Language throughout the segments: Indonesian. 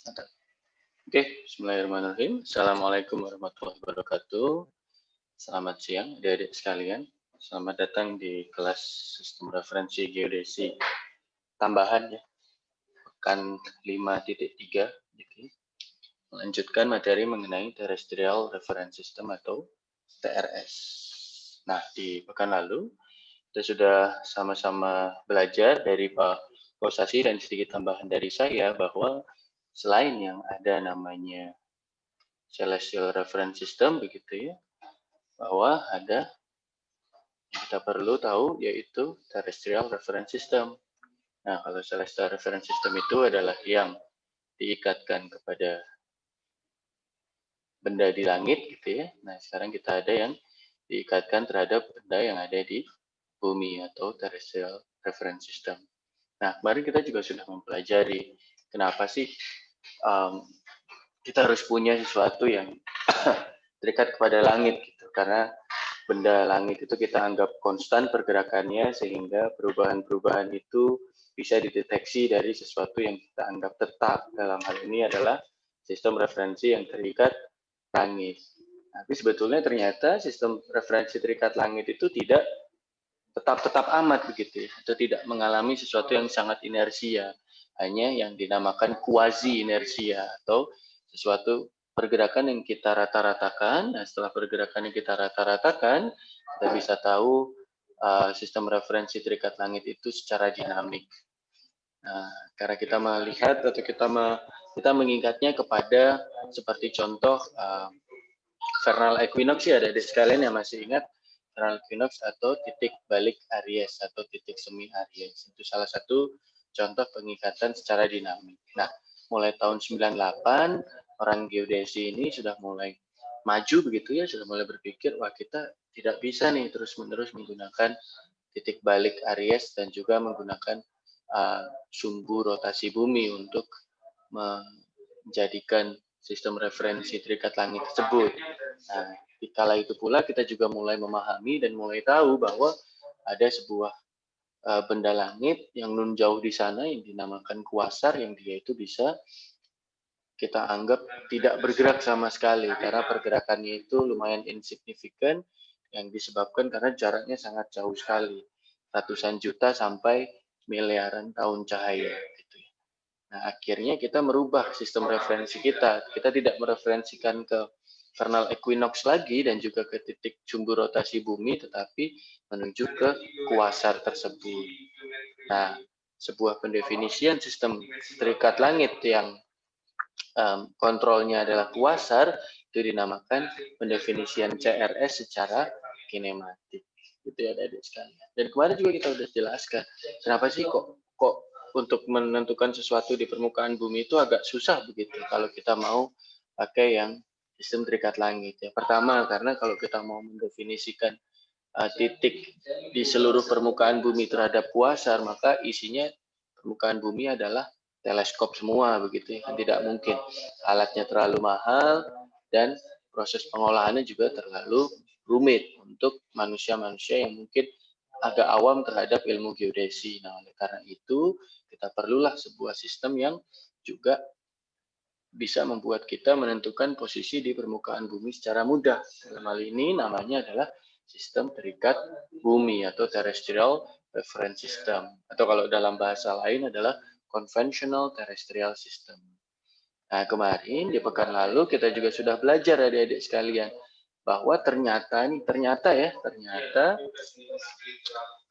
Oke, bismillahirrahmanirrahim. Assalamualaikum warahmatullahi wabarakatuh. Selamat siang, adik-adik sekalian. Selamat datang di kelas Sistem Referensi Geodesi tambahan ya, pekan 5.3. Jadi, melanjutkan materi mengenai Terrestrial Reference System atau TRS. Nah, di pekan lalu kita sudah sama-sama belajar dari Pak Sasi dan sedikit tambahan dari saya bahwa selain yang ada namanya Celestial Reference System begitu ya, bahwa ada yang kita perlu tahu yaitu Terrestrial Reference System. Nah, kalau Celestial Reference System itu adalah yang diikatkan kepada benda di langit gitu ya. Nah, sekarang kita ada yang diikatkan terhadap benda yang ada di bumi atau Terrestrial Reference System. Nah, kemarin kita juga sudah mempelajari kenapa sih kita harus punya sesuatu yang terikat kepada langit gitu, karena benda langit itu kita anggap konstan pergerakannya sehingga perubahan-perubahan itu bisa dideteksi dari sesuatu yang kita anggap tetap. Dalam hal ini adalah sistem referensi yang terikat langit. Tapi sebetulnya ternyata sistem referensi terikat langit itu tidak tetap amat begitu ya, atau tidak mengalami sesuatu yang sangat inersia, hanya yang dinamakan kuasi inersia atau sesuatu pergerakan yang kita rata-ratakan. Nah, setelah pergerakan yang kita rata-ratakan, kita bisa tahu sistem referensi terikat langit itu secara dinamik. Nah, karena kita melihat atau kita mengingatnya kepada seperti contoh vernal equinox ya, ada di sekalian yang masih ingat vernal equinox atau titik balik Aries atau titik semi Aries. Itu salah satu contoh pengikatan secara dinamik. Nah, mulai tahun 98 orang geodesi ini sudah mulai maju begitu ya, sudah mulai berpikir wah kita tidak bisa nih terus-menerus menggunakan titik balik Aries dan juga menggunakan sumbu rotasi bumi untuk menjadikan sistem referensi terikat langit tersebut. Nah, di kala itu pula kita juga mulai memahami dan mulai tahu bahwa ada sebuah benda langit yang nun jauh di sana yang dinamakan kuasar, yang dia itu bisa kita anggap tidak bergerak sama sekali karena pergerakannya itu lumayan insignifikan yang disebabkan karena jaraknya sangat jauh sekali, ratusan juta sampai miliaran tahun cahaya gitu. Nah, akhirnya kita merubah sistem referensi kita. Kita tidak mereferensikan ke vernal equinox lagi dan juga ke titik sumbu rotasi bumi, tetapi menuju ke kuasar tersebut. Nah, sebuah pendefinisian sistem terikat langit yang kontrolnya adalah kuasar itu dinamakan pendefinisian CRS secara kinematik. Itu ya adik sekalian. Dan kemarin juga kita sudah jelaskan kenapa sih kok untuk menentukan sesuatu di permukaan bumi itu agak susah begitu kalau kita mau pakai yang sistem terikat langit ya. Pertama karena kalau kita mau mendefinisikan titik di seluruh permukaan bumi terhadap kuasar, maka isinya permukaan bumi adalah teleskop semua begitu ya, kan tidak mungkin. Alatnya terlalu mahal dan proses pengolahannya juga terlalu rumit untuk manusia-manusia yang mungkin agak awam terhadap ilmu geodesi. Nah, oleh karena itu kita perlulah sebuah sistem yang juga bisa membuat kita menentukan posisi di permukaan bumi secara mudah. Dalam hal ini namanya adalah sistem terikat bumi atau terrestrial reference system. Atau kalau dalam bahasa lain adalah conventional terrestrial system. Nah, kemarin di pekan lalu kita juga sudah belajar adik-adik sekalian bahwa ternyata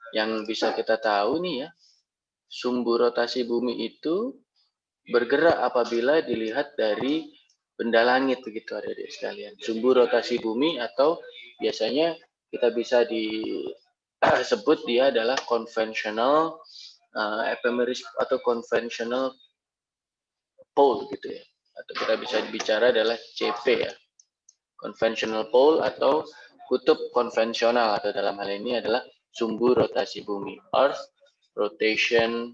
yang bisa kita tahu nih ya, sumbu rotasi bumi itu bergerak apabila dilihat dari benda langit begitu adik-adik sekalian. Sumbu rotasi bumi atau biasanya kita bisa disebut dia adalah conventional ephemeris atau conventional pole gitu ya. Atau kita bisa bicara adalah CP ya. Conventional pole atau kutub konvensional atau dalam hal ini adalah sumbu rotasi bumi, Earth rotation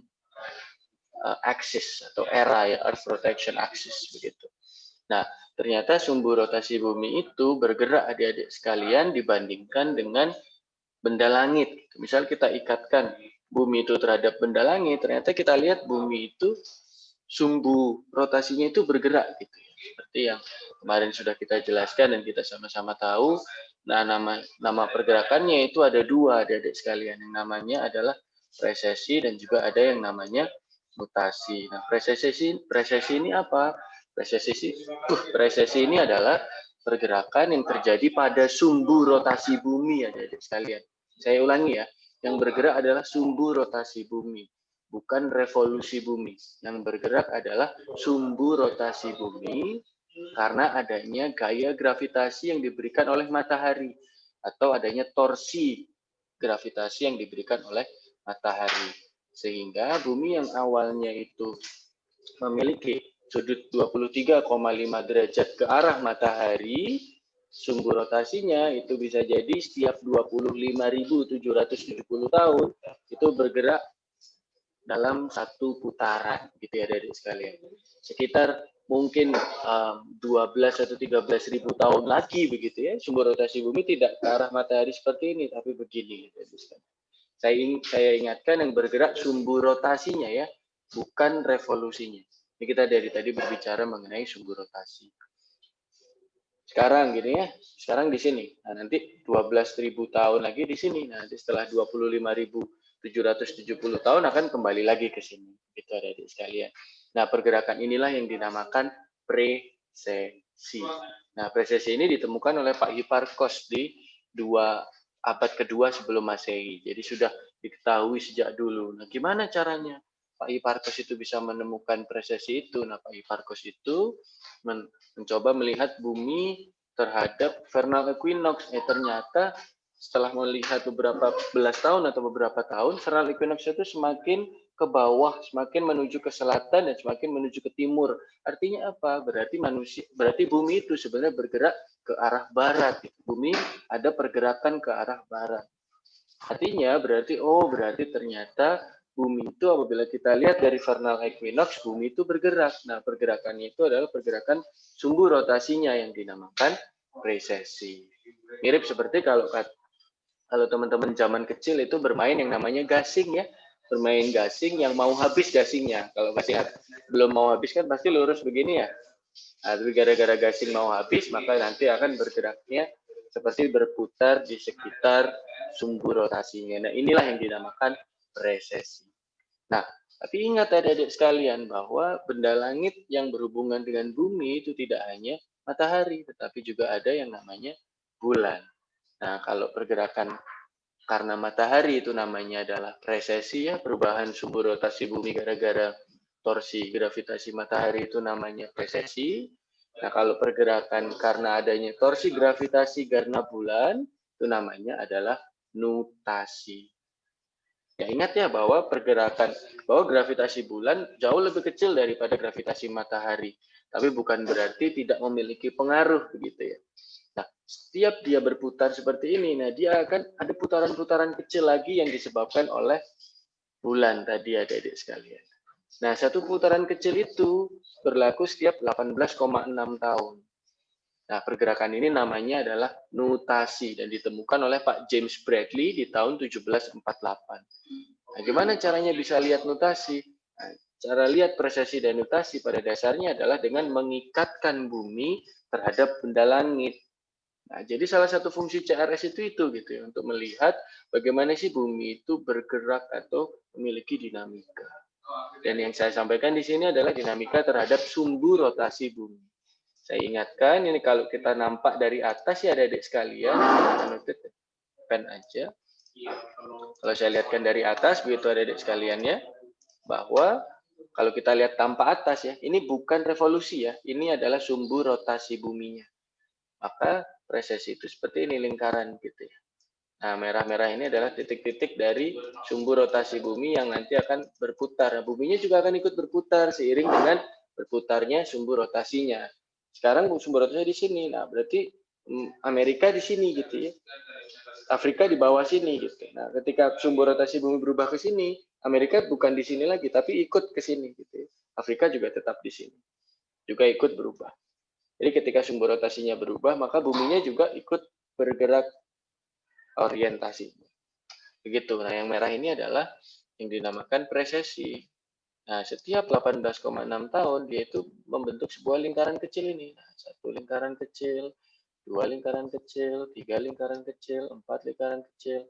axis atau era ya, Earth rotation axis begitu. Nah, ternyata sumbu rotasi bumi itu bergerak adik-adik sekalian dibandingkan dengan benda langit. Misal kita ikatkan bumi itu terhadap benda langit, ternyata kita lihat bumi itu sumbu rotasinya itu bergerak gitu ya. Seperti yang kemarin sudah kita jelaskan dan kita sama-sama tahu. Nah, nama pergerakannya itu ada dua, adik-adik sekalian. Yang namanya adalah presesi dan juga ada yang namanya nutasi. Nah, presesi ini apa? Presesi ini adalah pergerakan yang terjadi pada sumbu rotasi bumi, adik-adik sekalian. Saya ulangi ya, yang bergerak adalah sumbu rotasi bumi, bukan revolusi bumi. Yang bergerak adalah sumbu rotasi bumi karena adanya gaya gravitasi yang diberikan oleh matahari atau adanya torsi gravitasi yang diberikan oleh matahari. Sehingga bumi yang awalnya itu memiliki sudut 23,5 derajat ke arah matahari, sumbu rotasinya itu bisa jadi setiap 25.770 tahun itu bergerak dalam satu putaran, gitu ya adik sekalian. Sekitar mungkin 12 atau 13.000 tahun lagi begitu ya, sumbu rotasi bumi tidak ke arah matahari seperti ini, tapi begini. Gitu, saya ingatkan yang bergerak sumbu rotasinya ya, bukan revolusinya. Ini kita dari tadi berbicara mengenai sumbu rotasi. Sekarang gini ya, sekarang di sini. Nah, nanti 12.000 tahun lagi di sini. Nanti setelah 25.770 tahun akan kembali lagi ke sini. Itu adik-adik sekalian. Nah, pergerakan inilah yang dinamakan presesi. Nah, presesi ini ditemukan oleh Pak Hipparchos di abad kedua sebelum Masehi. Jadi sudah diketahui sejak dulu. Nah, gimana caranya Pak Hipparchos itu bisa menemukan presesi itu? Nah, Pak Hipparchos itu mencoba melihat bumi terhadap vernal equinox. Ternyata setelah melihat beberapa belas tahun atau beberapa tahun, vernal equinox itu semakin ke bawah, semakin menuju ke selatan dan semakin menuju ke timur. Artinya apa? Berarti bumi itu sebenarnya bergerak ke arah barat. Bumi ada pergerakan ke arah barat. Artinya berarti ternyata bumi itu apabila kita lihat dari vernal equinox, bumi itu bergerak. Nah, pergerakannya itu adalah pergerakan sumbu rotasinya yang dinamakan precesi. Mirip seperti kalau teman-teman zaman kecil itu bermain yang namanya gasing ya. Bermain gasing yang mau habis gasingnya. Kalau masih belum mau habis kan pasti lurus begini ya. Nah, tapi gara-gara gasing mau habis, maka nanti akan bergeraknya seperti berputar di sekitar sumbu rotasinya. Nah, inilah yang dinamakan precesi. Nah, tapi ingat adik-adik sekalian bahwa benda langit yang berhubungan dengan bumi itu tidak hanya matahari, tetapi juga ada yang namanya bulan. Nah, kalau pergerakan karena matahari itu namanya adalah precesi ya, perubahan sumbu rotasi bumi gara-gara torsi gravitasi matahari itu namanya precesi. Nah, kalau pergerakan karena adanya torsi gravitasi karena bulan itu namanya adalah nutasi. Ya, ingat ya bahwa gravitasi bulan jauh lebih kecil daripada gravitasi matahari. Tapi bukan berarti tidak memiliki pengaruh begitu ya. Nah, setiap dia berputar seperti ini, nah dia akan ada putaran-putaran kecil lagi yang disebabkan oleh bulan tadi adik-adik sekalian. Nah, satu putaran kecil itu berlaku setiap 18,6 tahun. Nah, pergerakan ini namanya adalah nutasi dan ditemukan oleh Pak James Bradley di tahun 1748. Nah, gimana caranya bisa lihat nutasi? Nah, cara lihat precesi dan nutasi pada dasarnya adalah dengan mengikatkan bumi terhadap benda langit. Nah, jadi salah satu fungsi CRS itu gitu ya, untuk melihat bagaimana sih bumi itu bergerak atau memiliki dinamika. Dan yang saya sampaikan di sini adalah dinamika terhadap sumbu rotasi bumi. Saya ingatkan ini kalau kita nampak dari atas ya adik-adik sekalian, pen aja. Kalau saya lihatkan dari atas begitu adik-adik sekalian ya, bahwa kalau kita lihat tanpa atas ya, ini bukan revolusi ya, ini adalah sumbu rotasi buminya. Maka precesi itu seperti ini lingkaran gitu ya. Nah, merah-merah ini adalah titik-titik dari sumbu rotasi bumi yang nanti akan berputar. Nah, buminya juga akan ikut berputar seiring dengan berputarnya sumbu rotasinya. Sekarang sumbu rotasinya di sini. Nah, berarti Amerika di sini gitu ya. Afrika di bawah sini gitu. Nah, ketika sumbu rotasi bumi berubah ke sini, Amerika bukan di sini lagi, tapi ikut ke sini gitu ya. Afrika juga tetap di sini. Juga ikut berubah. Jadi ketika sumbu rotasinya berubah, maka buminya juga ikut bergerak orientasi. Begitu. Nah, yang merah ini adalah yang dinamakan precesi. Nah, setiap 18,6 tahun dia itu membentuk sebuah lingkaran kecil ini. Nah, satu lingkaran kecil, dua lingkaran kecil, tiga lingkaran kecil, empat lingkaran kecil,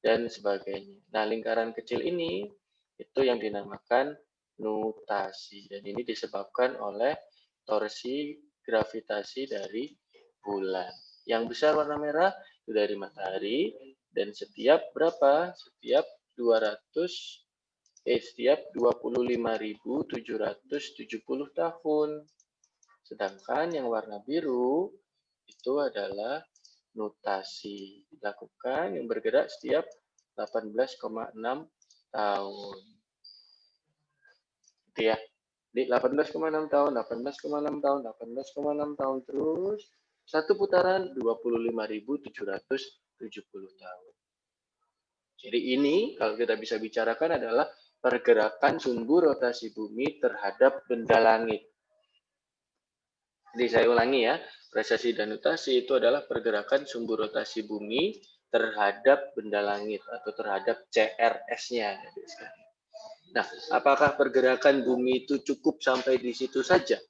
dan sebagainya. Nah, lingkaran kecil ini itu yang dinamakan nutasi. Dan ini disebabkan oleh torsi gravitasi dari bulan. Yang besar warna merah itu dari matahari, dan setiap berapa? Setiap 200 setiap 25.770 tahun. Sedangkan yang warna biru itu adalah nutasi dilakukan yang bergerak setiap 18,6 tahun. Gitu ya. Di 18,6 tahun, 18,6 tahun, 18,6 tahun terus satu putaran 25.770 tahun. Jadi ini kalau kita bisa bicarakan adalah pergerakan sumbu rotasi bumi terhadap benda langit. Jadi saya ulangi ya, precesi dan nutasi itu adalah pergerakan sumbu rotasi bumi terhadap benda langit atau terhadap CRS-nya. Nah, apakah pergerakan bumi itu cukup sampai di situ saja?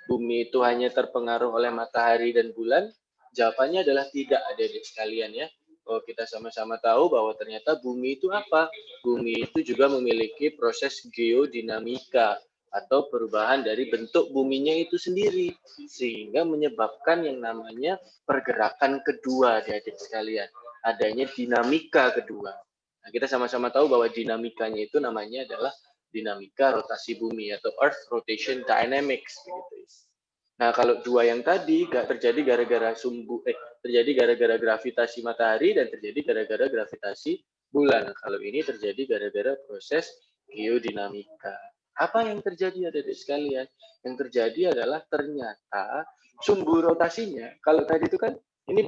Bumi itu hanya terpengaruh oleh matahari dan bulan? Jawabannya adalah tidak, adik-adik sekalian ya. Oh, kita sama-sama tahu bahwa ternyata bumi itu apa? Bumi itu juga memiliki proses geodinamika atau perubahan dari bentuk buminya itu sendiri, sehingga menyebabkan yang namanya pergerakan kedua, adik-adik sekalian. Adanya dinamika kedua. Nah, kita sama-sama tahu bahwa dinamikanya itu namanya adalah dinamika rotasi bumi atau Earth Rotation Dynamics. Begitu. Nah, kalau dua yang tadi terjadi gara-gara terjadi gara-gara gravitasi matahari dan terjadi gara-gara gravitasi bulan. Kalau ini terjadi gara-gara proses geodinamika. Apa yang terjadi adik-adik sekalian? Yang terjadi adalah ternyata sumbu rotasinya. Kalau tadi itu kan ini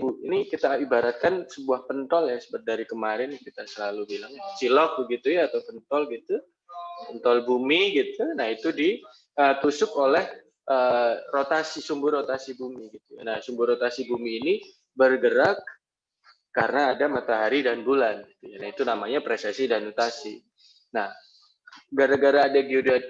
kita ibaratkan sebuah pentol ya, seperti dari kemarin kita selalu bilang cilok begitu ya, atau pentol gitu, pentol bumi gitu. Nah, itu ditusuk oleh sumbu rotasi bumi gitu. Nah, sumbu rotasi bumi ini bergerak karena ada matahari dan bulan. Gitu. Nah, itu namanya precesi dan nutasi. Nah, gara-gara ada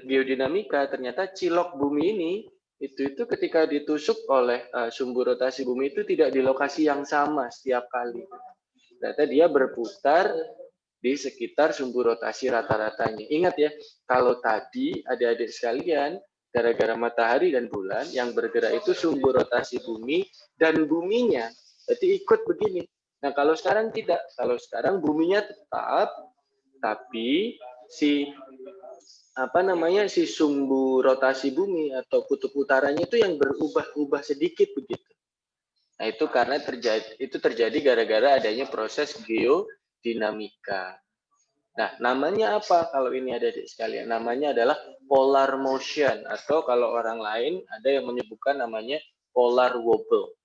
geodinamika, ternyata cilok bumi ini itu ketika ditusuk oleh sumbu rotasi bumi itu tidak di lokasi yang sama setiap kali. Ternyata dia berputar di sekitar sumbu rotasi rata-ratanya. Ingat ya, kalau tadi adik-adik sekalian, gara-gara matahari dan bulan, yang bergerak itu sumbu rotasi bumi dan buminya, berarti ikut begini. Nah, kalau sekarang tidak. Kalau sekarang buminya tetap, tapi si sumbu rotasi bumi atau kutub utaranya itu yang berubah-ubah sedikit begitu. Nah, itu terjadi gara-gara adanya proses geodinamika. Nah, namanya apa kalau ini adik-adik sekalian? Namanya adalah polar motion, atau kalau orang lain ada yang menyebutkan namanya polar wobble.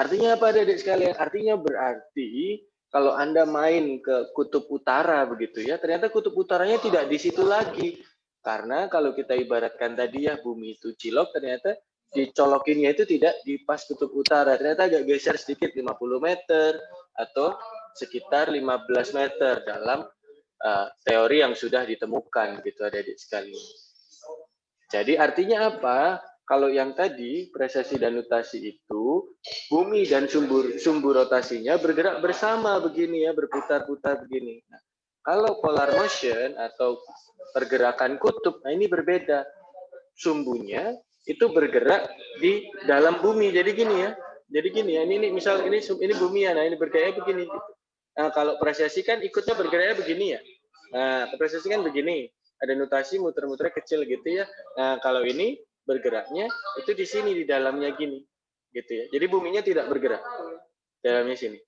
Artinya apa adik-adik sekalian? Artinya berarti kalau Anda main ke kutub utara begitu ya, ternyata kutub utaranya tidak di situ lagi. Karena kalau kita ibaratkan tadi ya, bumi itu cilok, ternyata dicolokinnya itu tidak di pas kutub utara. Ternyata agak geser sedikit 50 meter atau sekitar 15 meter dalam teori yang sudah ditemukan gitu adik-adik sekalian. Jadi artinya apa? Kalau yang tadi precesi dan nutasi itu bumi dan sumbu rotasinya bergerak bersama begini ya, berputar-putar begini. Nah, kalau polar motion atau pergerakan kutub, nah ini berbeda. Sumbunya itu bergerak di dalam bumi. Jadi gini ya. Jadi gini ya. Ini misal ini bumi ya. Nah, ini bergeraknya begini. Nah, kalau precesi kan ikutnya bergeraknya begini ya. Nah, precesi kan begini. Ada nutasi muter-muter kecil gitu ya. Nah, kalau ini bergeraknya itu di sini, di dalamnya gini. Gitu ya. Jadi buminya tidak bergerak. Dalamnya sini.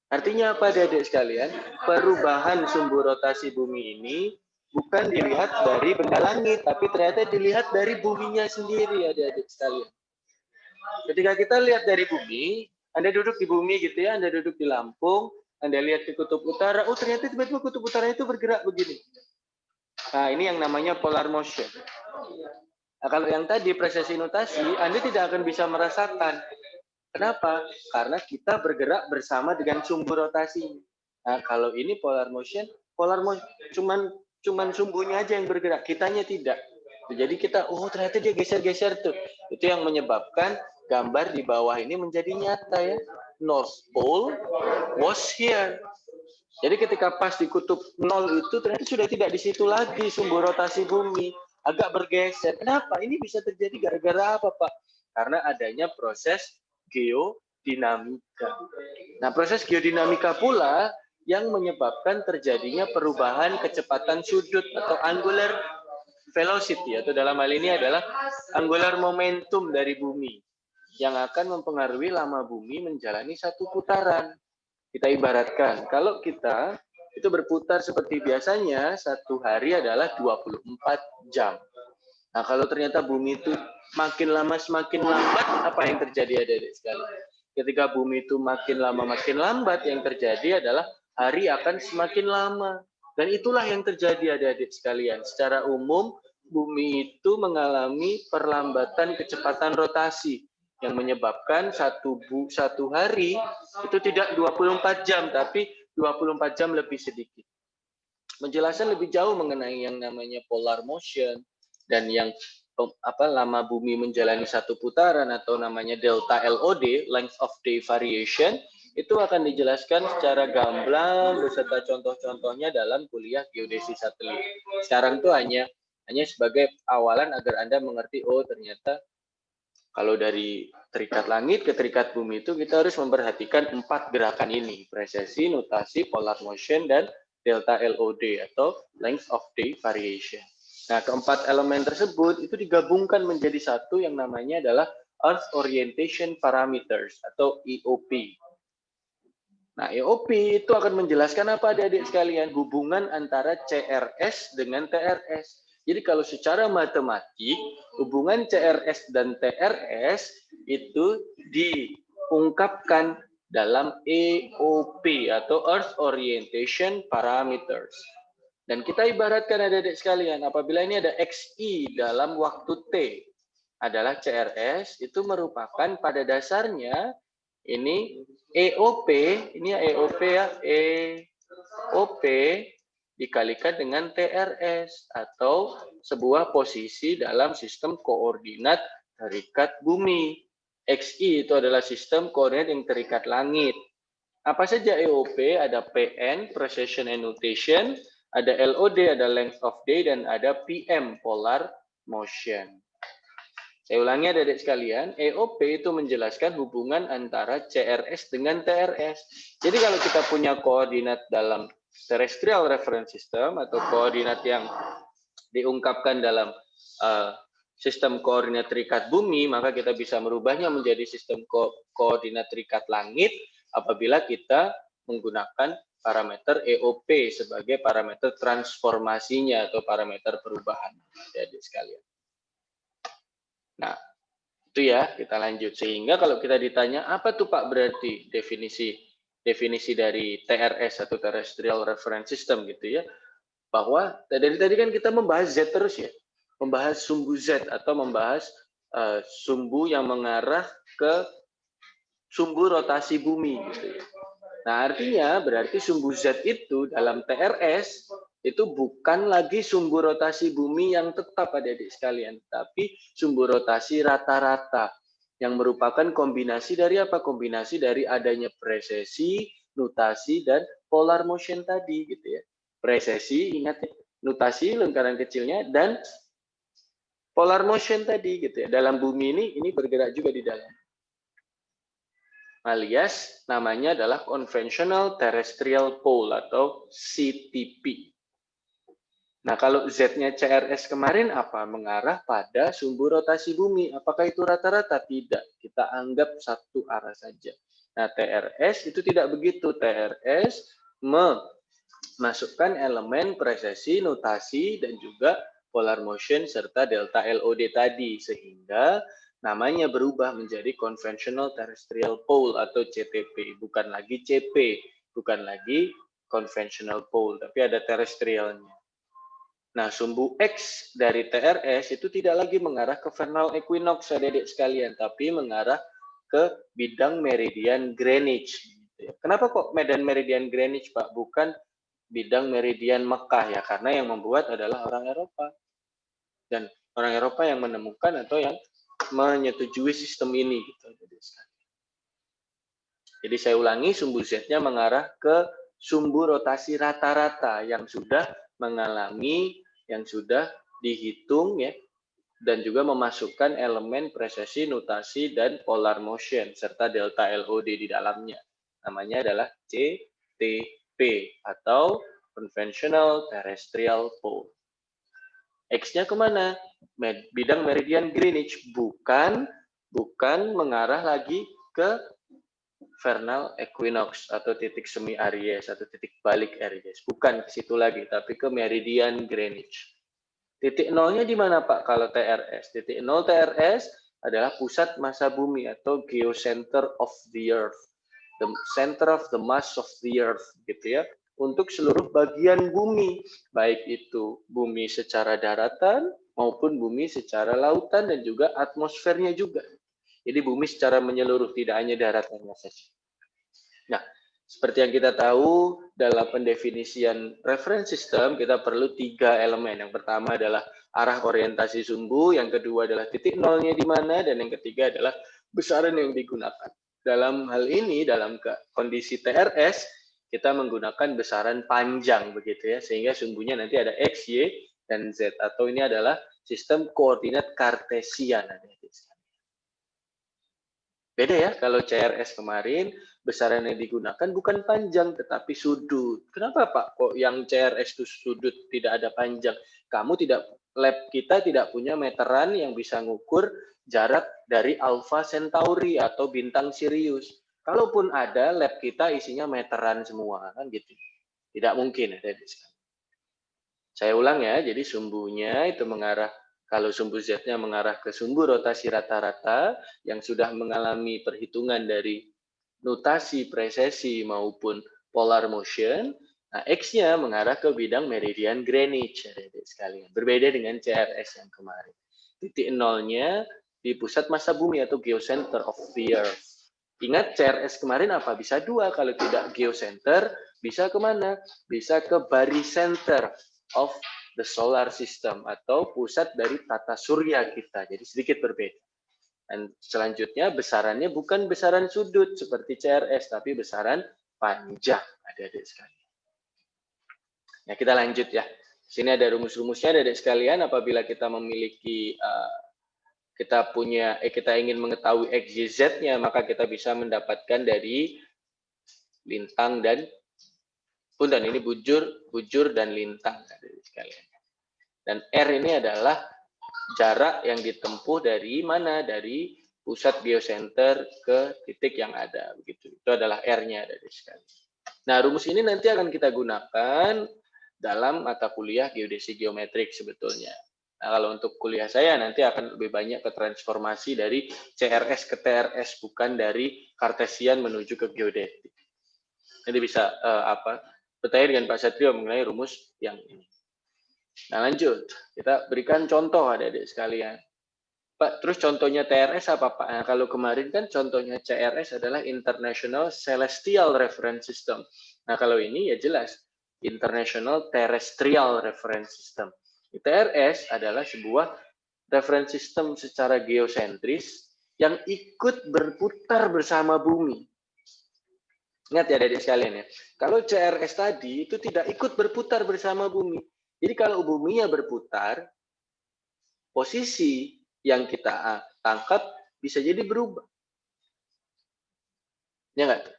Artinya apa adik-adik sekalian? Perubahan sumbu rotasi bumi ini bukan dilihat dari benda langit, tapi ternyata dilihat dari buminya sendiri adik-adik sekalian. Ketika kita lihat dari bumi, Anda duduk di bumi gitu ya, Anda duduk di Lampung, Anda lihat ke kutub utara, oh ternyata tiba-tiba kutub utara itu bergerak begini. Nah, ini yang namanya polar motion. Nah, kalau yang tadi precesi nutasi, Anda tidak akan bisa merasakan. Kenapa? Karena kita bergerak bersama dengan sumbu rotasi. Nah, kalau ini polar motion cuman cuman sumbunya aja yang bergerak, kitanya tidak. Jadi kita, oh ternyata dia geser-geser tuh. Itu yang menyebabkan gambar di bawah ini menjadi nyata ya. North Pole was here. Jadi ketika pas di kutub 0 itu ternyata sudah tidak di situ lagi sumbu rotasi bumi. Agak bergeser. Kenapa? Ini bisa terjadi gara-gara apa, Pak? Karena adanya proses geodinamika. Nah, proses geodinamika pula yang menyebabkan terjadinya perubahan kecepatan sudut atau angular velocity, atau dalam hal ini adalah angular momentum dari bumi yang akan mempengaruhi lama bumi menjalani satu putaran. Kita ibaratkan, kalau kita itu berputar seperti biasanya, satu hari adalah 24 jam. Nah, kalau ternyata bumi itu makin lama semakin lambat, apa yang terjadi adik-adik sekalian? Ketika bumi itu makin lama makin lambat, yang terjadi adalah hari akan semakin lama. Dan itulah yang terjadi adik-adik sekalian. Secara umum, bumi itu mengalami perlambatan kecepatan rotasi yang menyebabkan satu hari itu tidak 24 jam, tapi 24 jam lebih sedikit. Menjelaskan lebih jauh mengenai yang namanya polar motion dan yang lama bumi menjalani satu putaran atau namanya delta LOD, length of day variation, itu akan dijelaskan secara gamblang beserta contoh-contohnya dalam kuliah geodesi satelit. Sekarang itu hanya sebagai awalan agar Anda mengerti, oh ternyata kalau dari terikat langit ke terikat bumi itu kita harus memperhatikan 4 gerakan ini, presesi, nutasi, polar motion, dan delta LOD atau length of day variation. Nah, keempat elemen tersebut itu digabungkan menjadi satu yang namanya adalah Earth Orientation Parameters atau EOP. Nah, EOP itu akan menjelaskan apa adik-adik sekalian? Hubungan antara CRS dengan TRS. Jadi kalau secara matematik, hubungan CRS dan TRS itu diungkapkan dalam EOP atau Earth Orientation Parameters. Dan kita ibaratkan adik-adik sekalian, apabila ini ada XI dalam waktu T adalah CRS, itu merupakan pada dasarnya ini EOP, ini EOP ya, EOP dikalikan dengan TRS atau sebuah posisi dalam sistem koordinat terikat bumi. XI itu adalah sistem koordinat yang terikat langit. Apa saja EOP? Ada PN, precession and nutation, ada LOD, ada length of day, dan ada PM, polar motion. Saya ulangi adik-adik sekalian, EOP itu menjelaskan hubungan antara CRS dengan TRS. Jadi kalau kita punya koordinat dalam terrestrial reference system atau koordinat yang diungkapkan dalam sistem koordinat terikat bumi, maka kita bisa merubahnya menjadi sistem koordinat terikat langit apabila kita menggunakan parameter EOP sebagai parameter transformasinya atau parameter perubahan, adik-adik sekalian. Nah, itu ya, kita lanjut. Sehingga kalau kita ditanya, apa tuh Pak berarti definisi dari TRS atau Terrestrial Reference System gitu ya, bahwa dari tadi kan kita membahas Z terus ya, membahas sumbu Z atau membahas sumbu yang mengarah ke sumbu rotasi bumi gitu ya. Nah, artinya berarti sumbu Z itu dalam TRS itu bukan lagi sumbu rotasi bumi yang tetap adik-adik sekalian, tapi sumbu rotasi rata-rata yang merupakan kombinasi dari apa? Kombinasi dari adanya presesi, nutasi, dan polar motion tadi gitu ya. Presesi, ingat ya, nutasi lingkaran kecilnya, dan polar motion tadi gitu ya. Dalam bumi ini bergerak juga di dalam. Alias namanya adalah Conventional Terrestrial Pole atau CTP. Nah, kalau Z-nya CRS kemarin apa? Mengarah pada sumbu rotasi bumi. Apakah itu rata-rata? Tidak. Kita anggap satu arah saja. Nah, TRS itu tidak begitu. TRS memasukkan elemen presesi, nutasi, dan juga polar motion serta delta LOD tadi. Sehingga namanya berubah menjadi Conventional Terrestrial Pole atau CTP, bukan lagi CP, bukan lagi Conventional Pole, tapi ada terrestrialnya. Nah, sumbu X dari TRS itu tidak lagi mengarah ke vernal equinox, adik-adik sekalian, tapi mengarah ke bidang meridian Greenwich. Kenapa kok medan meridian Greenwich, Pak? Bukan bidang meridian Mekah ya, karena yang membuat adalah orang Eropa. Dan orang Eropa yang menemukan atau yang menyetujui sistem ini gitu. Jadi saya ulangi, sumbu Z-nya mengarah ke sumbu rotasi rata-rata yang sudah mengalami, yang sudah dihitung ya, dan juga memasukkan elemen presesi, nutasi, dan polar motion, serta delta LOD di dalamnya. Namanya adalah CTP, atau Conventional Terrestrial Pole. X-nya kemana? Bidang meridian Greenwich, bukan mengarah lagi ke vernal equinox atau titik semi Aries atau titik balik Aries. Bukan ke situ lagi, tapi ke meridian Greenwich. Titik nolnya di mana Pak kalau TRS? Titik nol TRS adalah pusat massa bumi atau geocenter of the earth. The center of the mass of the earth gitu ya. Untuk seluruh bagian bumi, baik itu bumi secara daratan maupun bumi secara lautan dan juga atmosfernya juga. Jadi bumi secara menyeluruh, tidak hanya daratannya saja. Nah, seperti yang kita tahu dalam pendefinisian reference system, kita perlu 3 elemen. Yang pertama adalah arah orientasi sumbu, yang kedua adalah titik nolnya di mana, dan yang ketiga adalah besaran yang digunakan. Dalam hal ini, dalam kondisi TRS, kita menggunakan besaran panjang begitu ya, sehingga sumbunya nanti ada X, Y, dan Z, atau ini adalah sistem koordinat kartesian. Beda ya, kalau CRS kemarin besaran yang digunakan bukan panjang tetapi sudut. Kenapa Pak kok yang CRS itu sudut tidak ada panjang? Lab kita tidak punya meteran yang bisa ngukur jarak dari Alpha Centauri atau bintang Sirius. Kalaupun ada, lab kita isinya meteran semua kan gitu. Tidak mungkin ada di sana. Saya ulang ya, jadi sumbunya itu mengarah, kalau sumbu Z-nya mengarah ke sumbu rotasi rata-rata yang sudah mengalami perhitungan dari nutasi, presesi maupun polar motion. Nah, X-nya mengarah ke bidang meridian Greenwich, adik-adik sekalian. Berbeda dengan CRS yang kemarin. Titik nolnya di pusat massa bumi atau geocenter of the earth. Ingat CRS kemarin apa? Bisa 2, kalau tidak geocenter, bisa kemana? Bisa ke barycenter of the solar system atau pusat dari tata surya kita. Jadi sedikit berbeda. Dan selanjutnya besarannya bukan besaran sudut seperti CRS, tapi besaran panjang, adik-adik sekalian. Nah, kita lanjut ya. Sini ada rumus-rumusnya, adik-adik sekalian. Apabila kita memiliki kita ingin mengetahui X, Y, Z-nya, maka kita bisa mendapatkan dari lintang dan ini bujur dan lintang, adik-adik sekalian. Dan R ini adalah jarak yang ditempuh dari mana? Dari pusat geocenter ke titik yang ada. Begitu. Itu adalah R-nya dari sekali. Nah, rumus ini nanti akan kita gunakan dalam mata kuliah geodesi geometrik sebetulnya. Nah, kalau untuk kuliah saya nanti akan lebih banyak ke transformasi dari CRS ke TRS, bukan dari kartesian menuju ke geodetik. Nanti bisa bertanya dengan Pak Satrio mengenai rumus yang ini. Nah, lanjut. Kita berikan contoh adik-adik sekalian. Pak, terus contohnya TRS apa Pak? Nah, kalau kemarin kan contohnya CRS adalah International Celestial Reference System. Nah, kalau ini ya jelas International Terrestrial Reference System. TRS adalah sebuah reference system secara geosentris yang ikut berputar bersama bumi. Ingat ya adik-adik sekalian ya. Kalau CRS tadi itu tidak ikut berputar bersama bumi. Jadi kalau buminya berputar, posisi yang kita tangkap bisa jadi berubah. Ya nggak?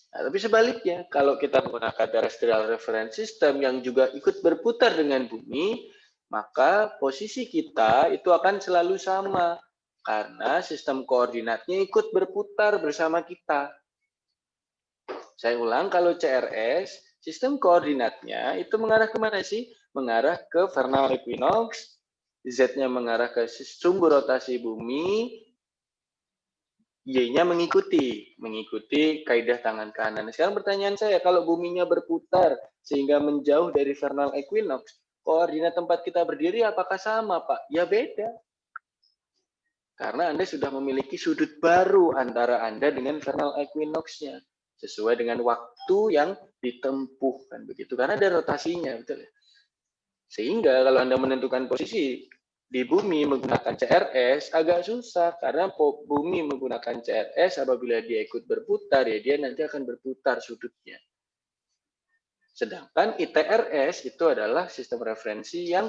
Nah, tapi sebaliknya, kalau kita menggunakan terrestrial reference system yang juga ikut berputar dengan bumi, maka posisi kita itu akan selalu sama. Karena sistem koordinatnya ikut berputar bersama kita. Saya ulang, kalau CRS, sistem koordinatnya itu mengarah kemana sih? Mengarah ke vernal equinox, Z-nya mengarah ke sumbu rotasi bumi, Y-nya mengikuti kaidah tangan kanan. Sekarang pertanyaan saya, kalau buminya berputar sehingga menjauh dari vernal equinox, koordinat tempat kita berdiri apakah sama, Pak? Ya beda. Karena Anda sudah memiliki sudut baru antara Anda dengan vernal equinox-nya. sesuai dengan waktu yang ditempuh, kan begitu, karena ada rotasinya, betul ya. Sehingga kalau Anda menentukan posisi di bumi menggunakan CRS agak susah, karena bumi menggunakan CRS apabila dia ikut berputar, ya dia nanti akan berputar sudutnya. Sedangkan ITRS itu adalah sistem referensi yang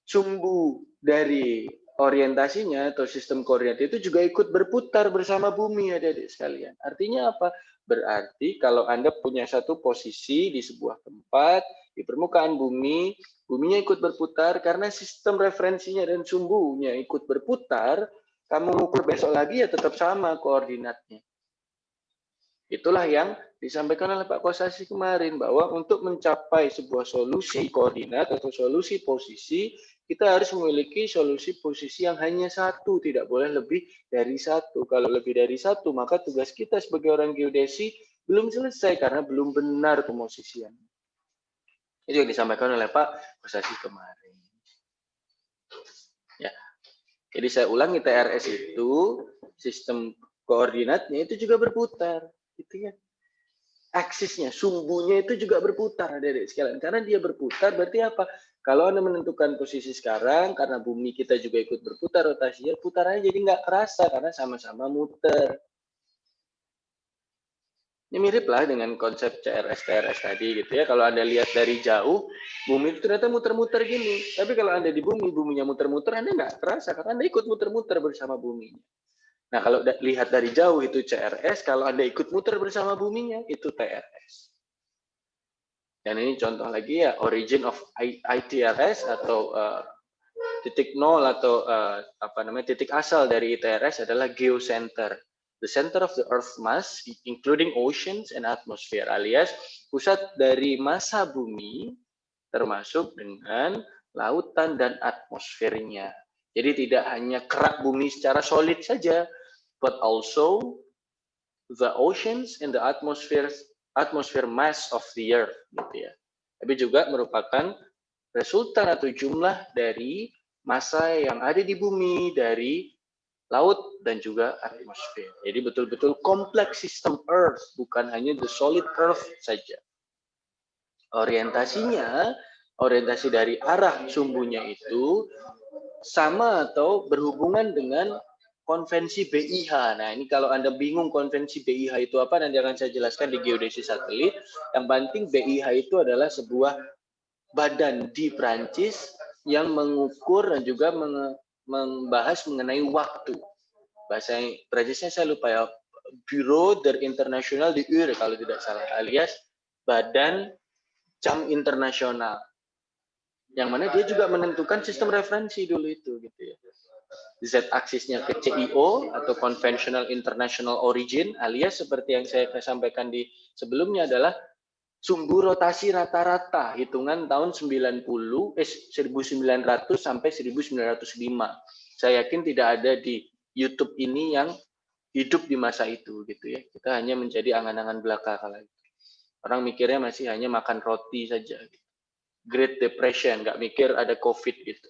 sumbu dari orientasinya atau sistem koordinat itu juga ikut berputar bersama bumi, adik-adik sekalian. Artinya apa? Berarti kalau Anda punya satu posisi di sebuah tempat, di permukaan bumi, buminya ikut berputar karena sistem referensinya dan sumbunya ikut berputar, kamu ukur besok lagi ya tetap sama koordinatnya. Itulah yang disampaikan oleh Pak Kosasi kemarin, bahwa untuk mencapai sebuah solusi koordinat atau solusi posisi, kita harus memiliki solusi posisi yang hanya satu, tidak boleh lebih dari satu. Kalau lebih dari satu, maka tugas kita sebagai orang geodesi belum selesai karena belum benar pemosisian. Itu yang disampaikan oleh Pak Kosasi kemarin. Ya. Jadi saya ulangi, TRS itu sistem koordinatnya itu juga berputar, gitu ya. Aksisnya, sumbunya itu juga berputar, adik-adik sekalian. Karena dia berputar, berarti apa? Kalau Anda menentukan posisi sekarang, karena bumi kita juga ikut berputar rotasinya, putarannya jadi nggak kerasa karena sama-sama muter. Ini mirip lah dengan konsep CRS-TRS tadi gitu ya. Kalau Anda lihat dari jauh, bumi itu ternyata muter-muter gini. Tapi kalau Anda di bumi, buminya muter-muter, Anda nggak kerasa karena Anda ikut muter-muter bersama buminya. Nah, kalau lihat dari jauh itu CRS, kalau Anda ikut muter bersama buminya, itu TRS. Dan ini contoh lagi ya, origin of ITRS atau titik nol atau titik asal dari ITRS adalah geocenter. The center of the Earth mass, including oceans and atmosphere, alias pusat dari massa bumi, termasuk dengan lautan dan atmosfernya. Jadi tidak hanya kerak bumi secara solid saja, but also the oceans and the atmosphere mass of the Earth, gitu ya. Tapi juga merupakan resultan atau jumlah dari massa yang ada di bumi, dari laut dan juga atmosfer. Jadi betul-betul kompleks sistem Earth, bukan hanya the solid Earth saja. Orientasinya, orientasi dari arah sumbunya itu sama atau berhubungan dengan konvensi BIH. Nah, ini kalau Anda bingung konvensi BIH itu apa, nanti akan saya jelaskan di geodesi satelit. Yang penting BIH itu adalah sebuah badan di Prancis yang mengukur dan juga membahas mengenai waktu. Bahasa Prancisnya saya lupa ya, Bureau d'International de Heure kalau tidak salah, alias Badan Jam Internasional. Yang mana dia juga menentukan sistem referensi dulu itu, gitu ya. Z-aksisnya ke CIO atau Conventional International Origin, alias seperti yang saya sampaikan di sebelumnya adalah sumbu rotasi rata-rata hitungan tahun 1900 sampai 1905. Saya yakin tidak ada di YouTube ini yang hidup di masa itu, gitu ya. Kita hanya menjadi angan-angan belaka kala itu. Orang mikirnya masih hanya makan roti saja. Gitu. Great Depression, nggak mikir ada COVID gitu.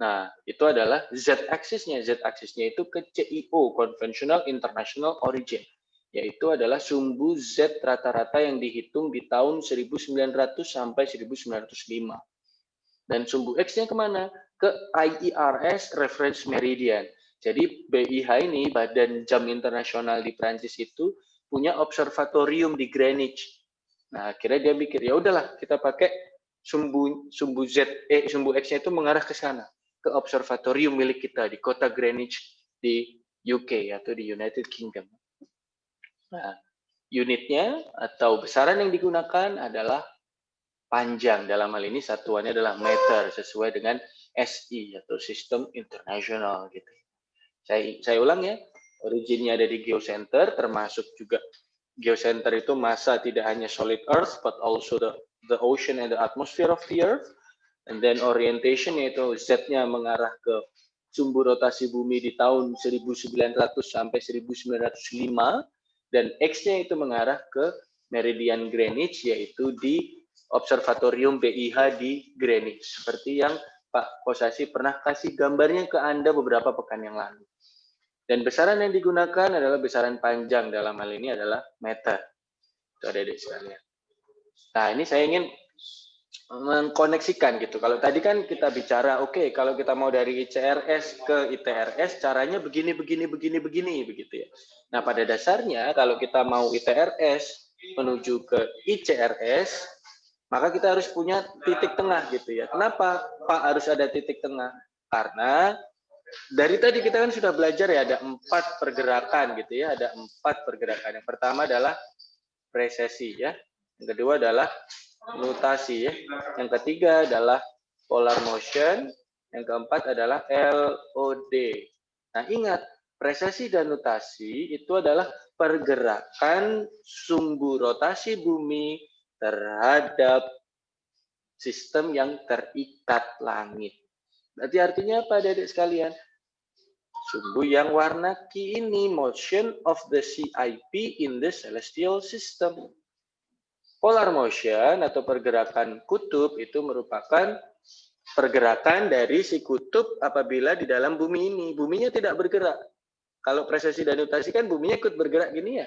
Nah, itu adalah Z-aksisnya. Z-aksisnya itu ke CIO, Conventional International Origin. Yaitu adalah sumbu Z rata-rata yang dihitung di tahun 1900 sampai 1905. Dan sumbu X-nya kemana? Ke IERS Reference Meridian. Jadi BIH ini, Badan Jam Internasional di Prancis itu, punya observatorium di Greenwich. Nah, akhirnya dia mikir, ya udahlah kita pakai sumbu X-nya itu mengarah ke sana, ke observatorium milik kita di kota Greenwich di UK atau di United Kingdom. Nah, unitnya atau besaran yang digunakan adalah panjang, dalam hal ini satuannya adalah meter sesuai dengan SI atau Sistem Internasional gitu. Saya ulang ya, originnya ada di geocenter, termasuk juga geocenter itu massa tidak hanya solid Earth, but also the ocean and the atmosphere of the Earth. And then orientation yaitu Z-nya mengarah ke sumbu rotasi bumi di tahun 1900 sampai 1905, dan X-nya itu mengarah ke meridian Greenwich yaitu di Observatorium BIH di Greenwich. Seperti yang Pak Kosasi pernah kasih gambarnya ke Anda beberapa pekan yang lalu. Dan besaran yang digunakan adalah besaran panjang, dalam hal ini adalah meter. Itu adik-adik sekalian. Nah, ini saya ingin mengkoneksikan gitu. Kalau tadi kan kita bicara, oke, kalau kita mau dari ICRS ke ITRS, caranya begini, begitu ya. Nah, pada dasarnya kalau kita mau ITRS menuju ke ICRS, maka kita harus punya titik tengah gitu ya. Kenapa Pak harus ada titik tengah? Karena dari tadi kita kan sudah belajar ya, ada 4 pergerakan gitu ya, ada 4 pergerakan. Yang pertama adalah presesi ya, yang kedua adalah nutasi ya, yang ketiga adalah polar motion, yang keempat adalah LOD. Nah, ingat, presesi dan nutasi itu adalah pergerakan sumbu rotasi bumi terhadap sistem yang terikat langit. Berarti artinya apa, adik-adik sekalian? Sumbu yang warna Ki ini, motion of the CIP in the celestial system. Polar motion atau pergerakan kutub itu merupakan pergerakan dari si kutub apabila di dalam bumi ini. Buminya tidak bergerak. Kalau presesi dan nutasi kan buminya ikut bergerak gini ya.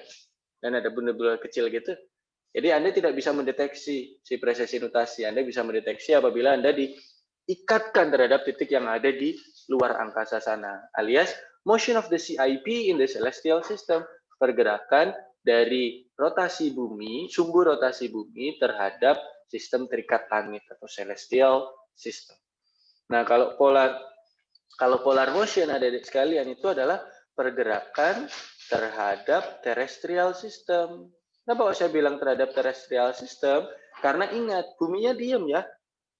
Dan ada benda-benda kecil gitu. Jadi Anda tidak bisa mendeteksi si presesi nutasi. Anda bisa mendeteksi apabila Anda diikatkan terhadap titik yang ada di luar angkasa sana. Alias motion of the CIP in the celestial system. Pergerakan dari rotasi bumi, sumbu rotasi bumi terhadap sistem terikat langit atau celestial system. Nah, kalau polar motion, adik-adik sekalian, itu adalah pergerakan terhadap terrestrial system. Kenapa saya bilang terhadap terrestrial system? Karena ingat, buminya diam ya.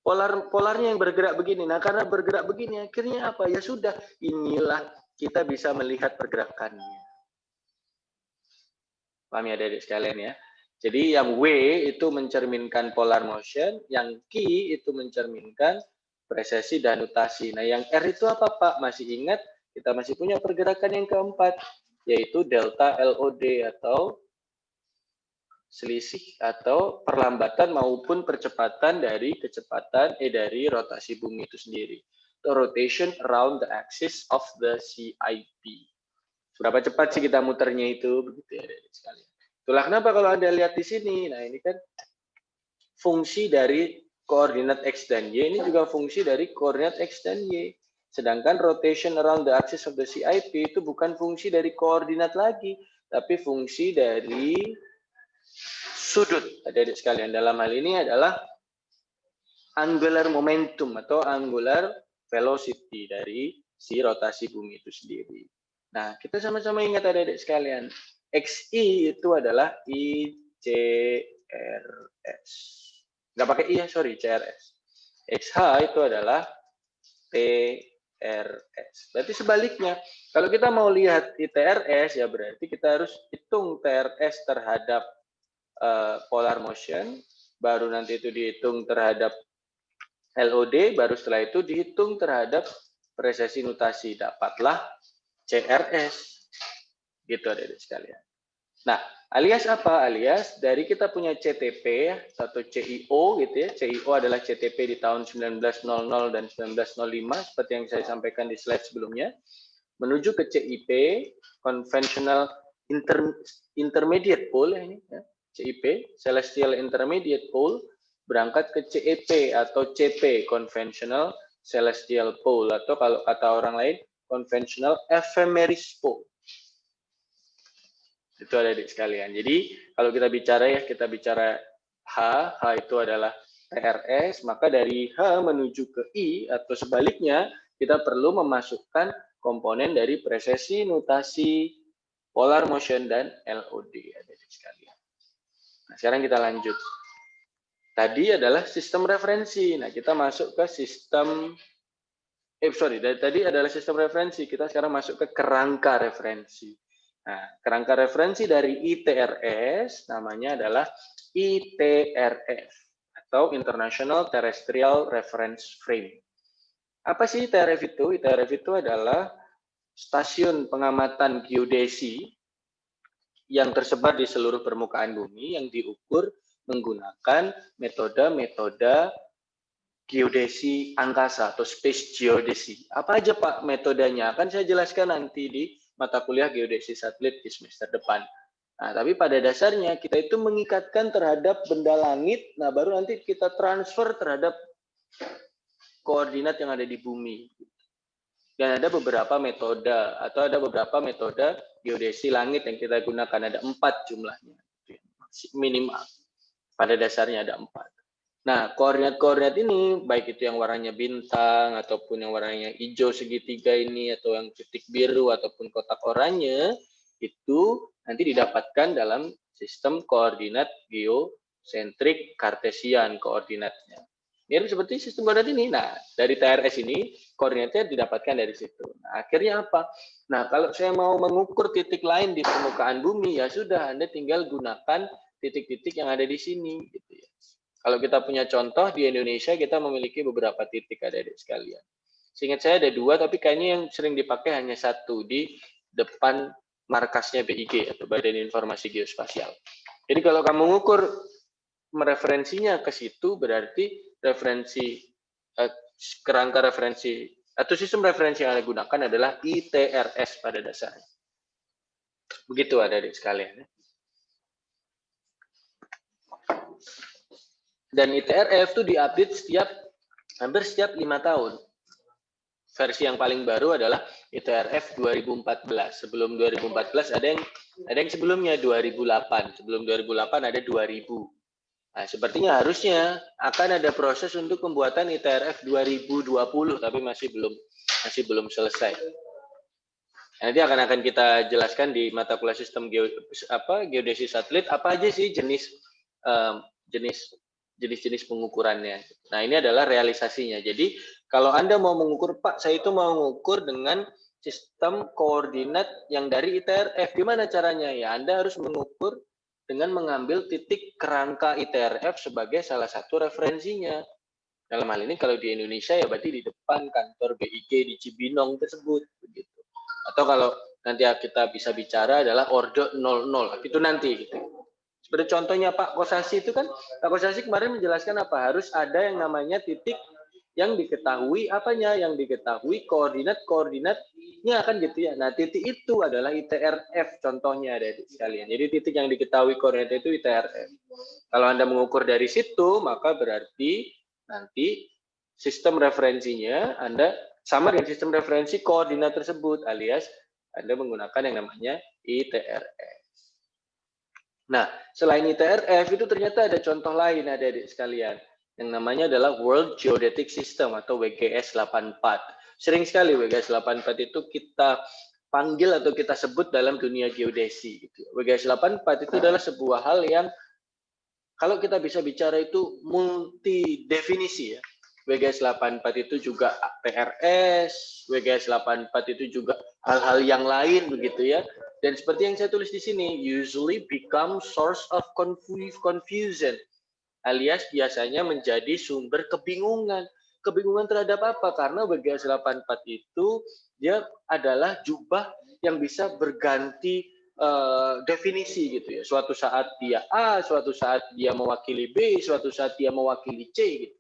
Polarnya yang bergerak begini. Nah, karena bergerak begini, akhirnya apa? Ya sudah, inilah kita bisa melihat pergerakannya. Paham ya adik-adik sekalian ya? Jadi yang W itu mencerminkan polar motion, yang Q itu mencerminkan presesi dan nutasi. Nah, yang R itu apa, Pak? Masih ingat? Kita masih punya pergerakan yang keempat, yaitu delta LOD atau selisih atau perlambatan maupun percepatan dari dari rotasi bumi itu sendiri. The rotation around the axis of the CIP. Seberapa cepat sih kita muternya itu, begitu ya adik-adik sekalian. Itulah kenapa kalau Anda lihat di sini, nah ini kan fungsi dari koordinat X dan Y, ini juga fungsi dari koordinat X dan Y. Sedangkan rotation around the axis of the CIP itu bukan fungsi dari koordinat lagi, tapi fungsi dari sudut, adik-adik sekalian. Dalam hal ini adalah angular momentum atau angular velocity dari si rotasi bumi itu sendiri. Nah, kita sama-sama ingat adik-adik sekalian, XI itu adalah ICRS. Nggak pakai I ya, sorry, CRS. XH itu adalah TRS. Berarti sebaliknya, kalau kita mau lihat ITRS, ya berarti kita harus hitung TRS terhadap polar motion, baru nanti itu dihitung terhadap LOD, baru setelah itu dihitung terhadap presesi nutasi. Dapatlah CRS. Gitu adik-adik sekalian. Nah, alias apa? Alias dari kita punya CTP atau CIO gitu ya. CIO adalah CTP di tahun 1900 dan 1905 seperti yang saya sampaikan di slide sebelumnya. Menuju ke CIP, Conventional Intermediate Pole ini ya. CIP, Celestial Intermediate Pole, berangkat ke CEP atau CP, Conventional Celestial Pole, atau kalau kata orang lain, Conventional Ephemeris Pole. Itu adik-adik sekalian. Jadi kalau kita bicara H itu adalah TRS, maka dari H menuju ke I atau sebaliknya, kita perlu memasukkan komponen dari presesi, nutasi, polar motion, dan LOD, adik-adik sekalian. Nah, sekarang kita lanjut. Tadi adalah sistem referensi. Nah, kita masuk ke sistem, tadi adalah sistem referensi. Kita sekarang masuk ke kerangka referensi. Nah, kerangka referensi dari ITRS namanya adalah ITRF atau International Terrestrial Reference Frame. Apa sih ITRF itu? ITRF itu adalah stasiun pengamatan geodesi yang tersebar di seluruh permukaan bumi yang diukur menggunakan metode-metode geodesi angkasa atau space geodesy. Apa aja Pak metodenya? Akan saya jelaskan nanti di mata kuliah geodesi satelit di semester depan. Nah, tapi pada dasarnya kita itu mengikatkan terhadap benda langit, nah baru nanti kita transfer terhadap koordinat yang ada di bumi. Dan ada beberapa metode atau ada beberapa metode geodesi langit yang kita gunakan, ada 4 jumlahnya, minimal. Pada dasarnya ada 4. Nah, koordinat-koordinat ini, baik itu yang warnanya bintang, ataupun yang warnanya hijau segitiga ini, atau yang titik biru, ataupun kotak oranye, itu nanti didapatkan dalam sistem koordinat geosentrik kartesian koordinatnya. Mirip seperti sistem koordinat ini. Nah, dari TRS ini, koordinatnya didapatkan dari situ. Nah, akhirnya apa? Nah, kalau saya mau mengukur titik lain di permukaan bumi, ya sudah, Anda tinggal gunakan titik-titik yang ada di sini. Gitu ya. Kalau kita punya contoh, di Indonesia kita memiliki beberapa titik, adik-adik sekalian. Seingat saya ada 2, tapi kayaknya yang sering dipakai hanya 1 di depan markasnya BIG atau Badan Informasi Geospasial. Jadi kalau kamu mengukur mereferensinya ke situ, berarti referensi kerangka referensi atau sistem referensi yang Anda gunakan adalah ITRS pada dasarnya. Begitu adik-adik sekalian. Dan ITRF itu diupdate hampir setiap 5 tahun. Versi yang paling baru adalah ITRF 2014. Sebelum 2014 ada yang sebelumnya 2008. Sebelum 2008 ada 2000. Nah, sepertinya harusnya akan ada proses untuk pembuatan ITRF 2020, tapi masih belum selesai. Nanti akan kita jelaskan di mata kuliah sistem geodesi satelit apa aja sih jenis pengukurannya. Nah, ini adalah realisasinya. Jadi, kalau Anda mau mengukur, Pak, saya itu mau mengukur dengan sistem koordinat yang dari ITRF. Gimana caranya? Ya, Anda harus mengukur dengan mengambil titik kerangka ITRF sebagai salah satu referensinya. Dalam hal ini, kalau di Indonesia, ya berarti di depan kantor BIG di Cibinong tersebut. Begitu. Atau kalau nanti kita bisa bicara adalah order 00. Itu nanti, gitu. Seperti contohnya Pak Kosasi itu kan, Pak Kosasi kemarin menjelaskan apa? Harus ada yang namanya titik yang diketahui apanya, yang diketahui koordinatnya kan gitu ya. Nah, titik itu adalah ITRF contohnya ada sekalian. Jadi titik yang diketahui koordinat itu ITRF. Kalau Anda mengukur dari situ, maka berarti nanti sistem referensinya Anda sama dengan sistem referensi koordinat tersebut, alias Anda menggunakan yang namanya ITRF. Nah, selain ITRF itu ternyata ada contoh lain adik-adik sekalian. Yang namanya adalah World Geodetic System atau WGS 84. Sering sekali WGS 84 itu kita panggil atau kita sebut dalam dunia geodesi. WGS 84 itu adalah sebuah hal yang kalau kita bisa bicara itu multi definisi ya. WGS 84 itu juga TRS, WGS 84 itu juga hal-hal yang lain begitu ya. Dan seperti yang saya tulis di sini, usually become source of confusion, alias biasanya menjadi sumber kebingungan. Kebingungan terhadap apa? Karena WGS 84 itu dia adalah jubah yang bisa berganti definisi gitu ya. Suatu saat dia A, suatu saat dia mewakili B, suatu saat dia mewakili C gitu.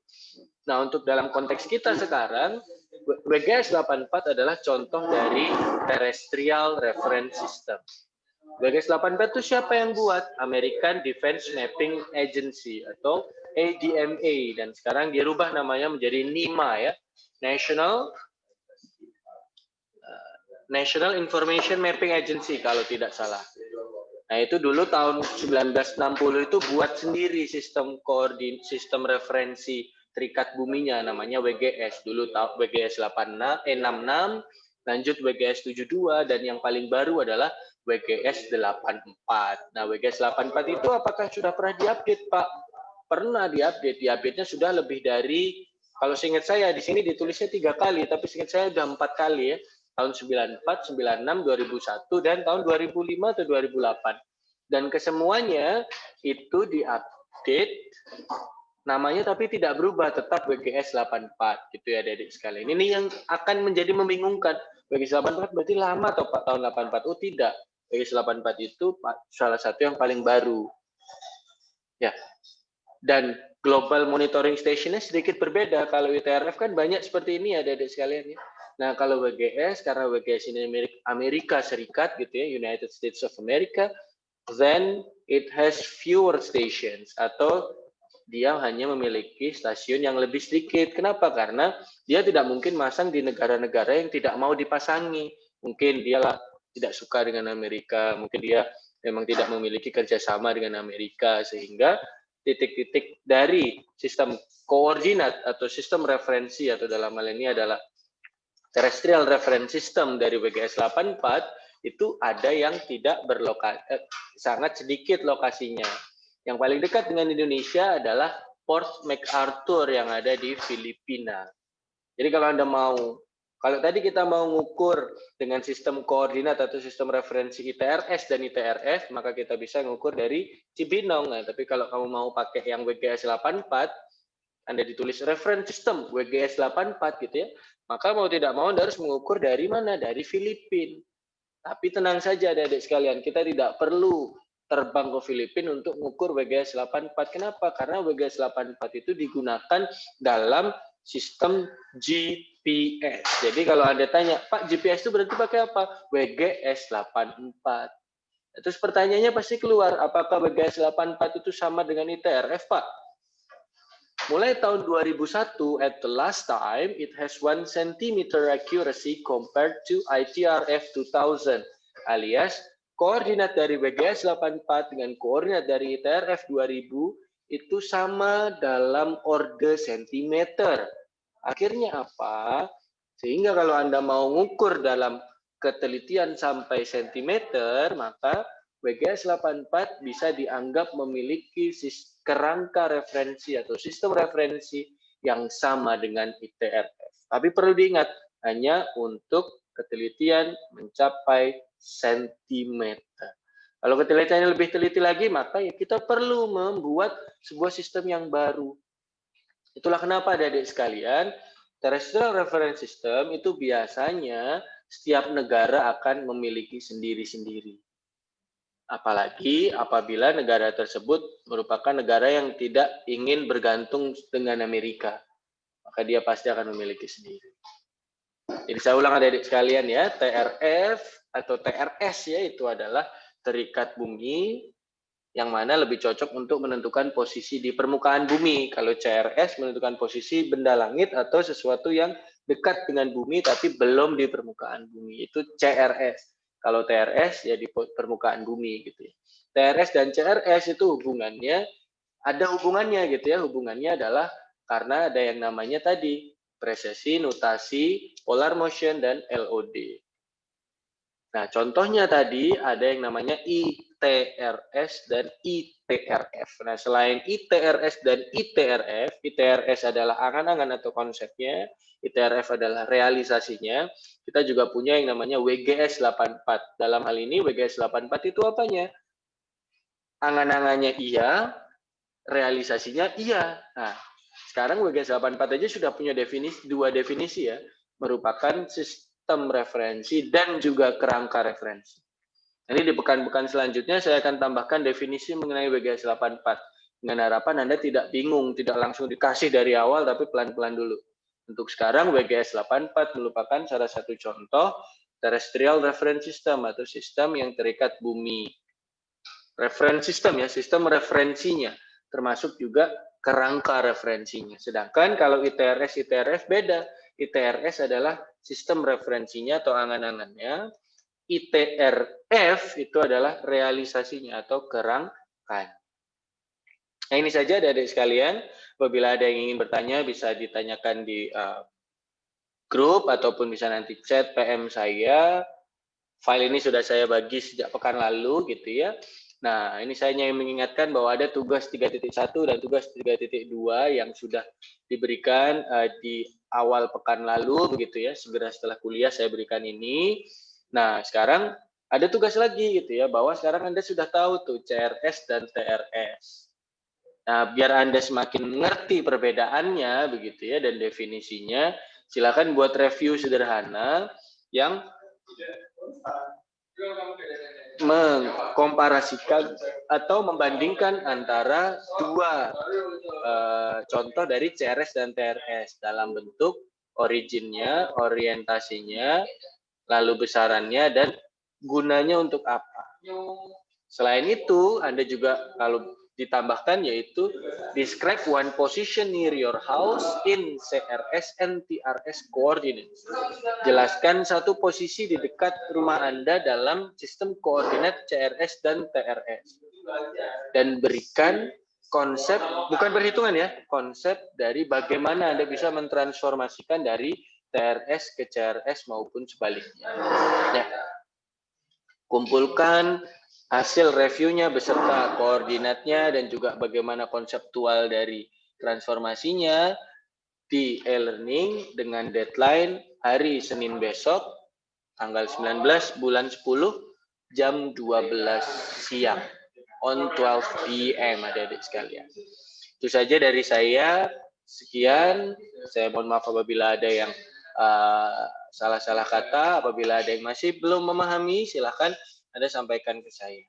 Nah, untuk dalam konteks kita sekarang, WGS 84 adalah contoh dari Terrestrial Reference System. WGS 84 itu siapa yang buat? American Defense Mapping Agency atau ADMA, dan sekarang dia rubah namanya menjadi NIMA ya, National Information Mapping Agency kalau tidak salah. Nah, itu dulu tahun 1960 itu buat sendiri sistem referensi terikat buminya namanya WGS. Dulu WGS 66, lanjut WGS 72, dan yang paling baru adalah WGS 84. Nah, WGS 84 itu apakah sudah pernah diupdate, Pak? Pernah diupdate. Diupdate-nya sudah lebih dari, kalau seingat saya di sini ditulisnya 3 kali, tapi seingat saya sudah 4 kali ya. Tahun 94, 96, 2001, dan tahun 2005 atau 2008. Dan kesemuanya itu diupdate namanya tapi tidak berubah, tetap WGS 84 gitu ya adik-adik sekalian. Ini yang akan menjadi membingungkan. WGS 84 berarti lama atau Pak tahun 84? Oh tidak. WGS 84 itu salah satu yang paling baru. Ya. Dan Global Monitoring Station-nya sedikit berbeda. Kalau ITRF kan banyak seperti ini ya adik-adik sekalian ya. Nah, kalau WGS, karena WGS ini Amerika Serikat gitu ya, United States of America, then it has fewer stations, atau dia hanya memiliki stasiun yang lebih sedikit. Kenapa? Karena dia tidak mungkin masang di negara-negara yang tidak mau dipasangi. Mungkin dia tidak suka dengan Amerika, mungkin dia memang tidak memiliki kerjasama dengan Amerika, sehingga titik-titik dari sistem koordinat atau sistem referensi, atau dalam hal ini adalah terrestrial reference system dari WGS 84 itu ada yang tidak berlokasi, sangat sedikit lokasinya. Yang paling dekat dengan Indonesia adalah Port MacArthur yang ada di Filipina. Jadi kalau Anda kalau tadi kita mau mengukur dengan sistem koordinat atau sistem referensi ITRS dan ITRF, maka kita bisa mengukur dari Cibinong. Nah, tapi kalau kamu mau pakai yang WGS 84, Anda ditulis reference system WGS 84 gitu ya, maka mau tidak mau Anda harus mengukur dari mana? Dari Filipina. Tapi tenang saja adik-adik sekalian, kita tidak perlu terbang ke Filipina untuk mengukur WGS 84. Kenapa? Karena WGS 84 itu digunakan dalam sistem GPS. Jadi kalau Anda tanya, Pak, GPS itu berarti pakai apa? WGS 84. Terus pertanyaannya pasti keluar, apakah WGS 84 itu sama dengan ITRF, Pak? Mulai tahun 2001, at the last time, it has 1 cm accuracy compared to ITRF 2000, alias koordinat dari WGS 84 dengan koordinat dari ITRF 2000 itu sama dalam orde sentimeter. Akhirnya apa? Sehingga kalau Anda mau mengukur dalam ketelitian sampai sentimeter, maka WGS 84 bisa dianggap memiliki kerangka referensi atau sistem referensi yang sama dengan ITRF. Tapi perlu diingat, hanya untuk ketelitian mencapai sentimeter. Kalau ketelitiannya lebih teliti lagi, maka ya kita perlu membuat sebuah sistem yang baru. Itulah kenapa adik-adik sekalian, terrestrial reference system itu biasanya setiap negara akan memiliki sendiri-sendiri. Apalagi apabila negara tersebut merupakan negara yang tidak ingin bergantung dengan Amerika, maka dia pasti akan memiliki sendiri. Jadi saya ulang adik-adik sekalian ya, TRF atau TRS ya itu adalah terikat bumi yang mana lebih cocok untuk menentukan posisi di permukaan bumi. Kalau CRS menentukan posisi benda langit atau sesuatu yang dekat dengan bumi tapi belum di permukaan bumi. Itu CRS. Kalau TRS ya di permukaan bumi gitu ya. TRS dan CRS itu ada hubungannya gitu ya. Hubungannya adalah karena ada yang namanya tadi presesi, nutasi, polar motion dan LOD. Nah, contohnya tadi ada yang namanya ITRS dan ITRF. Nah, selain ITRS dan ITRF, ITRS adalah angan-angan atau konsepnya, ITRF adalah realisasinya, kita juga punya yang namanya WGS 84. Dalam hal ini, WGS 84 itu apanya? Angan-angannya iya, realisasinya iya. Nah, sekarang WGS 84 aja sudah punya dua definisi ya, merupakan sistem referensi dan juga kerangka referensi. Nanti di pekan-pekan selanjutnya saya akan tambahkan definisi mengenai WGS 84 dengan harapan Anda tidak bingung, tidak langsung dikasih dari awal tapi pelan-pelan dulu. Untuk sekarang WGS 84 merupakan salah satu contoh terrestrial reference system atau sistem yang terikat bumi. Reference system ya, sistem referensinya termasuk juga kerangka referensinya. Sedangkan kalau ITRS, ITRF beda. ITRS adalah sistem referensinya atau angan-angannya. ITRF itu adalah realisasinya atau kerangkanya. Nah, ini saja adik-adik sekalian. Apabila ada yang ingin bertanya, bisa ditanyakan di grup ataupun bisa nanti chat PM saya. File ini sudah saya bagi sejak pekan lalu gitu ya. Nah, ini saya ingin mengingatkan bahwa ada tugas 3.1 dan tugas 3.2 yang sudah diberikan di awal pekan lalu begitu ya. Segera setelah kuliah saya berikan ini. Nah, sekarang ada tugas lagi gitu ya, bahwa sekarang Anda sudah tahu tuh CRS dan TRS. Nah, biar Anda semakin mengerti perbedaannya begitu ya dan definisinya, silakan buat review sederhana yang mengkomparasikan atau membandingkan antara dua contoh dari CRS dan TRS dalam bentuk originnya, orientasinya, lalu besarannya, dan gunanya untuk apa. Selain itu, Anda juga kalau ditambahkan yaitu describe one position near your house in CRS and TRS coordinates. Jelaskan satu posisi di dekat rumah Anda dalam sistem koordinat CRS dan TRS. Dan berikan konsep, bukan perhitungan ya, konsep dari bagaimana Anda bisa mentransformasikan dari TRS ke CRS maupun sebaliknya. Ya. Kumpulkan hasil reviewnya beserta koordinatnya dan juga bagaimana konseptual dari transformasinya di e-learning dengan deadline hari Senin besok, tanggal 19 bulan 10, jam 12 siang, on 12 PM, adik-adik sekalian. Itu saja dari saya, sekian. Saya mohon maaf apabila ada yang salah-salah kata, apabila ada yang masih belum memahami, silahkan Anda sampaikan ke saya.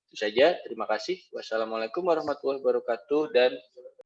Itu saja, terima kasih. Wassalamualaikum warahmatullahi wabarakatuh, dan